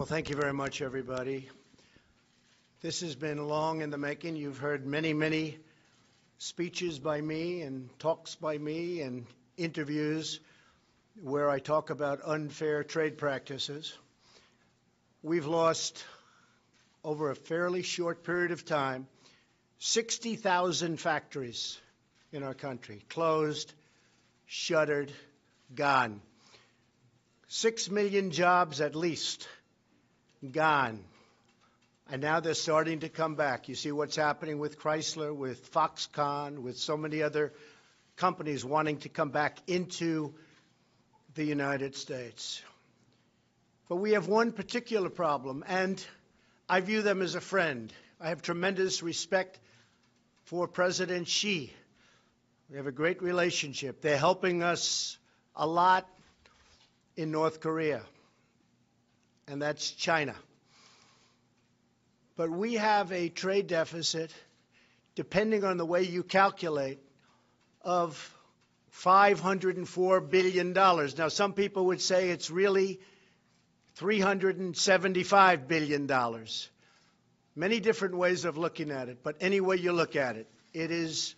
Well, thank you very much, everybody. This has been long in the making. You've heard many, many speeches by me and talks by me and interviews where I talk about unfair trade practices. We've lost, over a fairly short period of time, 60,000 factories in our country, closed, shuttered, gone. 6 million jobs at least gone. And now they're starting to come back. You see what's happening with Chrysler, with Foxconn, with so many other companies wanting to come back into the United States. But we have one particular problem, and I view them as a friend. I have tremendous respect for President Xi. We have a great relationship. They're helping us a lot in North Korea, and that's China. But we have a trade deficit, depending on the way you calculate, of $504 billion. Now, some people would say it's really $375 billion. Many different ways of looking at it, but any way you look at it, it is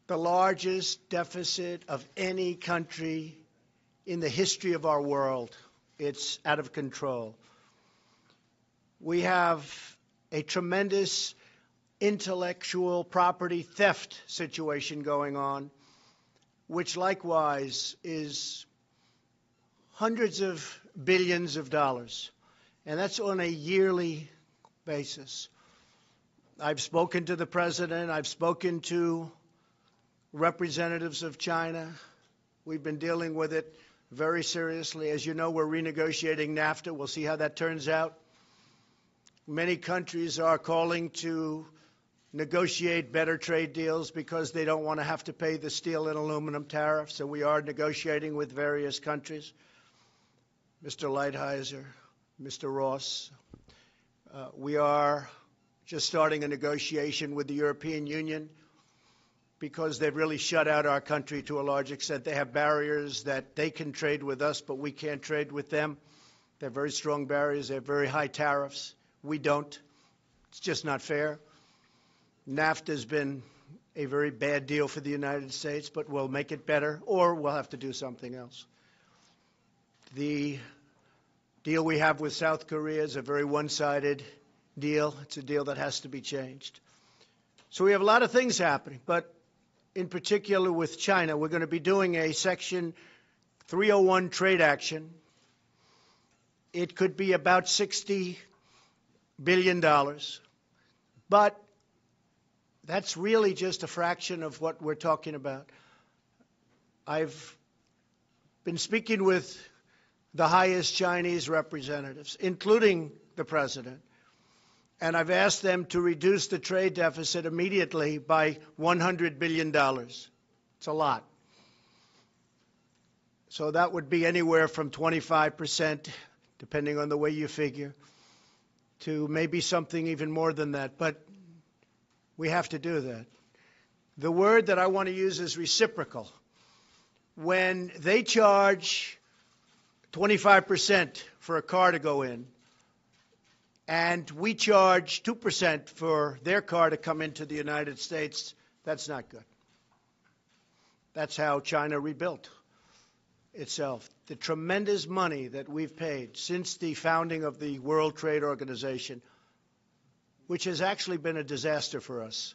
the largest deficit of any country in the history of our world. It's out of control. We have a tremendous intellectual property theft situation going on, which likewise is hundreds of billions of dollars, and that's on a yearly basis. I've spoken to the president. I've spoken to representatives of China. We've been dealing with it very seriously. As you know, we're renegotiating NAFTA. We'll see how that turns out. Many countries are calling to negotiate better trade deals because they don't want to have to pay the steel and aluminum tariff. So we are negotiating with various countries. Mr. Lighthizer, Mr. Ross. We are just starting a negotiation with the European Union because they've really shut out our country to a large extent. They have barriers that they can trade with us, but we can't trade with them. They have very strong barriers. They have very high tariffs. We don't. It's just not fair. NAFTA has been a very bad deal for the United States, but we'll make it better, or we'll have to do something else. The deal we have with South Korea is a very one-sided deal. It's a deal that has to be changed. So we have a lot of things happening, but in particular with China, we're going to be doing a Section 301 trade action. It could be about $60 billion, but that's really just a fraction of what we're talking about. I've been speaking with the highest Chinese representatives, including the president, and I've asked them to reduce the trade deficit immediately by $100 billion. It's a lot. So that would be anywhere from 25%, depending on the way you figure, to maybe something even more than that. But we have to do that. The word that I want to use is reciprocal. When they charge 25% for a car to go in, and we charge 2% for their car to come into the United States, that's not good. That's how China rebuilt itself. The tremendous money that we've paid since the founding of the World Trade Organization, which has actually been a disaster for us.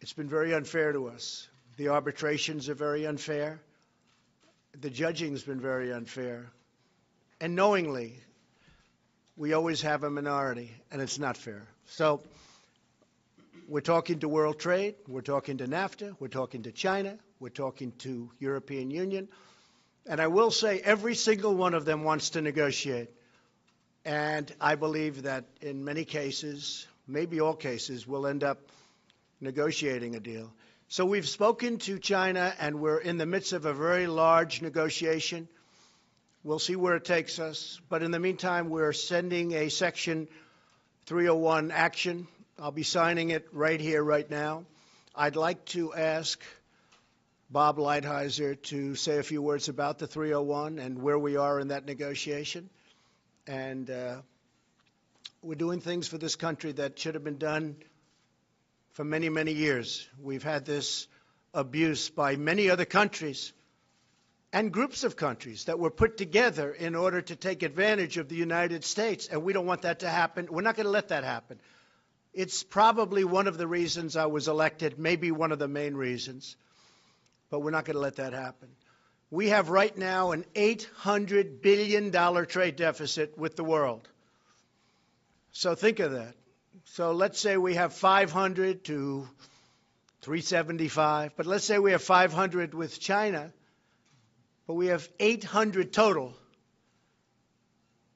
It's been very unfair to us. The arbitrations are very unfair. The judging's been very unfair. And knowingly, we always have a minority, and it's not fair. So we're talking to World Trade, we're talking to NAFTA, we're talking to China, we're talking to European Union. And I will say every single one of them wants to negotiate. And I believe that in many cases, maybe all cases, we'll end up negotiating a deal. So we've spoken to China, and we're in the midst of a very large negotiation. We'll see where it takes us. But in the meantime, we're sending a Section 301 action. I'll be signing it right here, right now. I'd like to ask Bob Lighthizer to say a few words about the 301 and where we are in that negotiation. And we're doing things for this country that should have been done for many, many years. We've had this abuse by many other countries and groups of countries that were put together in order to take advantage of the United States, and we don't want that to happen. We're not going to let that happen. It's probably one of the reasons I was elected, maybe one of the main reasons, but we're not going to let that happen. We have right now an $800 billion trade deficit with the world. So think of that. So let's say we have 500 to 375, but let's say we have 500 with China, but we have 800 total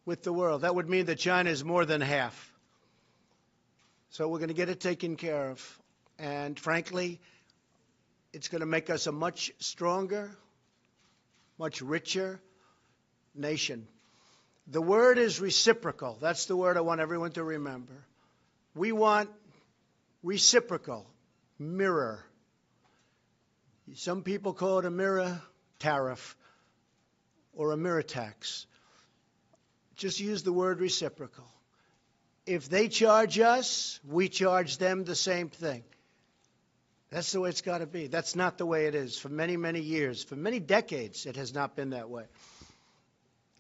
with the world. That would mean that China is more than half. So we're going to get it taken care of. And frankly, it's going to make us a much stronger, much richer nation. The word is reciprocal. That's the word I want everyone to remember. We want reciprocal, mirror. Some people call it a mirror tariff or a mirror tax. Just use the word reciprocal. If they charge us, we charge them the same thing. That's the way it's got to be. That's not the way it is. For many, many years, for many decades, it has not been that way.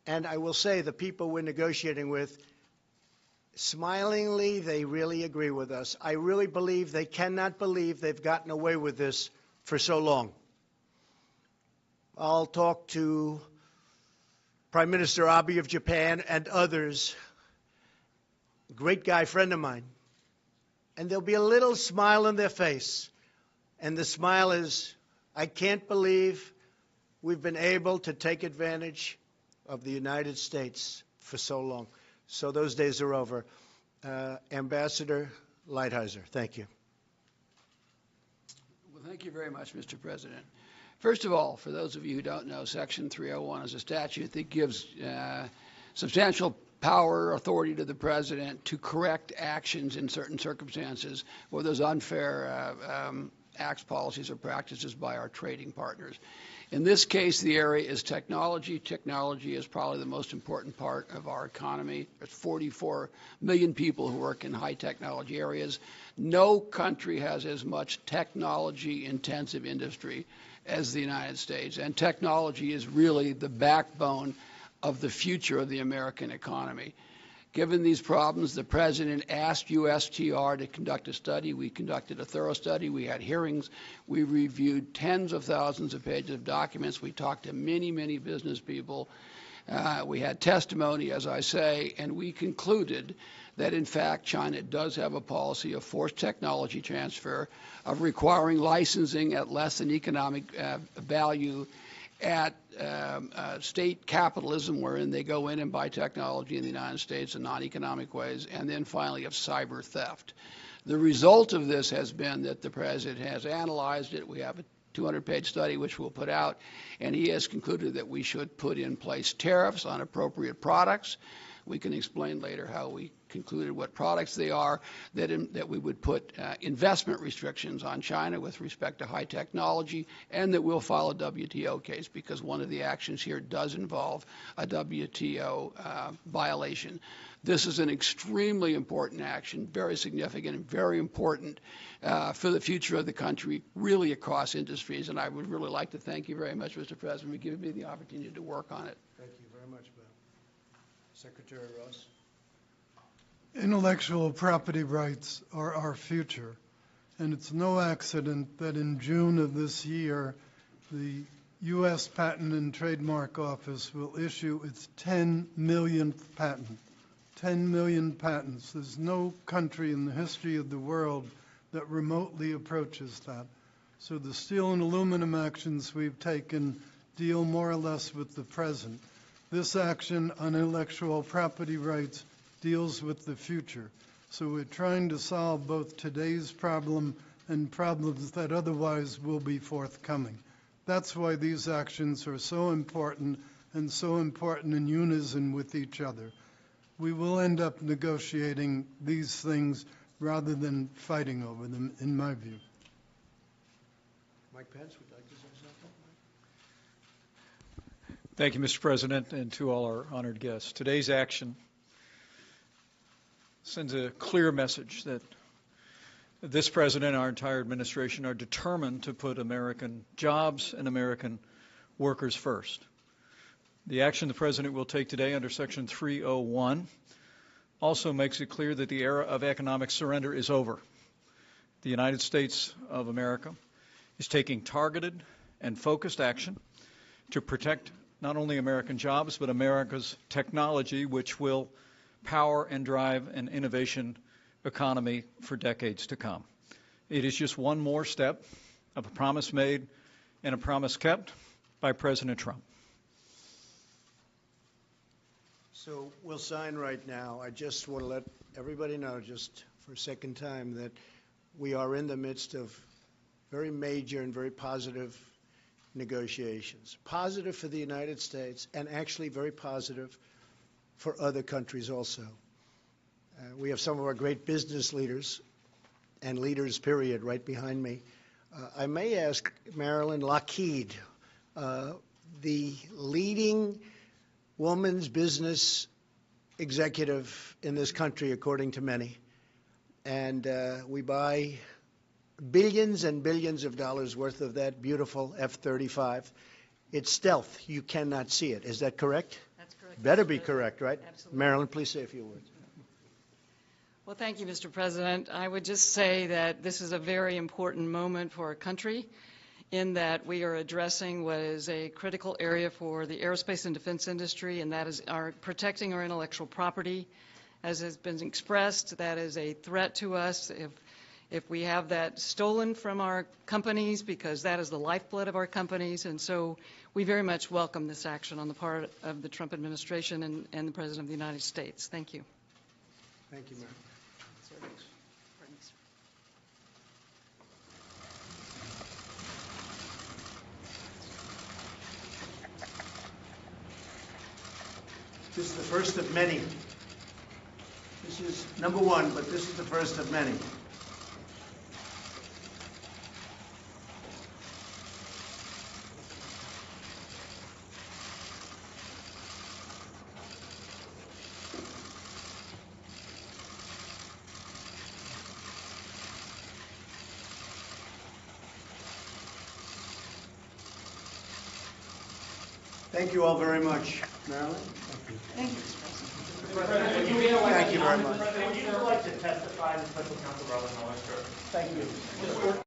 And I will say the people we're negotiating with, smilingly, they really agree with us. I really believe they cannot believe they've gotten away with this for so long. I'll talk to Prime Minister Abe of Japan and others, a great guy, friend of mine, and there'll be a little smile on their face. And the smile is, I can't believe we've been able to take advantage of the United States for so long. So those days are over. Ambassador Lighthizer, thank you. Well, thank you very much, Mr. President. First of all, for those of you who don't know, Section 301 is a statute that gives substantial power, authority to the president to correct actions in certain circumstances where there's unfair acts, policies, or practices by our trading partners. In this case, the area is technology. Technology is probably the most important part of our economy. There's 44 million people who work in high technology areas. No country has as much technology-intensive industry as the United States, and technology is really the backbone of the future of the American economy. Given these problems, the President asked USTR to conduct a study. We conducted a thorough study. We had hearings. We reviewed tens of thousands of pages of documents. We talked to many, many business people. We had testimony, as I say, and we concluded that, in fact, China does have a policy of forced technology transfer, of requiring licensing at less than economic value, at state capitalism, wherein they go in and buy technology in the United States in non-economic ways, and then finally of cyber theft. The result of this has been that the President has analyzed it. We have a 200-page study which we'll put out, and he has concluded that we should put in place tariffs on appropriate products. We can explain later how we concluded what products they are, that we would put investment restrictions on China with respect to high technology, and that we'll file a WTO case because one of the actions here does involve a WTO violation. This is an extremely important action, very significant and very important for the future of the country, really across industries, and I would really like to thank you very much, Mr. President, for giving me the opportunity to work on it. Thank you very much, Bill. Secretary Ross. Intellectual property rights are our future, and it's no accident that in June of this year, the U.S. Patent and Trademark Office will issue its 10 millionth patent. 10 million patents. There's no country in the history of the world that remotely approaches that. So the steel and aluminum actions we've taken deal more or less with the present. This action on intellectual property rights deals with the future. So we're trying to solve both today's problem and problems that otherwise will be forthcoming. That's why these actions are so important and so important in unison with each other. We will end up negotiating these things rather than fighting over them, in my view. Mike Pence would like to say something? Thank you, Mr. President, and to all our honored guests. Today's action sends a clear message that this president and our entire administration are determined to put American jobs and American workers first. The action the president will take today under Section 301 also makes it clear that the era of economic surrender is over. The United States of America is taking targeted and focused action to protect not only American jobs, but America's technology, which will power and drive an innovation economy for decades to come. It is just one more step of a promise made and a promise kept by President Trump. So we'll sign right now. I just want to let everybody know, just for a second time, that we are in the midst of very major and very positive negotiations. Positive for the United States, and actually very positive for other countries also. We have some of our great business leaders, and leaders, period, right behind me. I may ask Marilyn Lockheed, the leading woman's business executive in this country, according to many. And we buy billions and billions of dollars worth of that beautiful F-35. It's stealth. You cannot see it. Is that correct? That's correct. Better be correct, right? Absolutely. Marilyn, please say a few words. Well, thank you, Mr. President. I would just say that this is a very important moment for our country in that we are addressing what is a critical area for the aerospace and defense industry, and that is protecting our intellectual property. As has been expressed, that is a threat to us if we have that stolen from our companies, because that is the lifeblood of our companies. And so we very much welcome this action on the part of the Trump administration and the President of the United States. Thank you. Thank you, Marilyn. This is the first of many. This is number one, but this is the first of many. Thank you all very much. Marilyn? Thank you, Mr. President. Thank you very much. Would you like to testify in the special counsel Robert Mueller, sir? Thank you.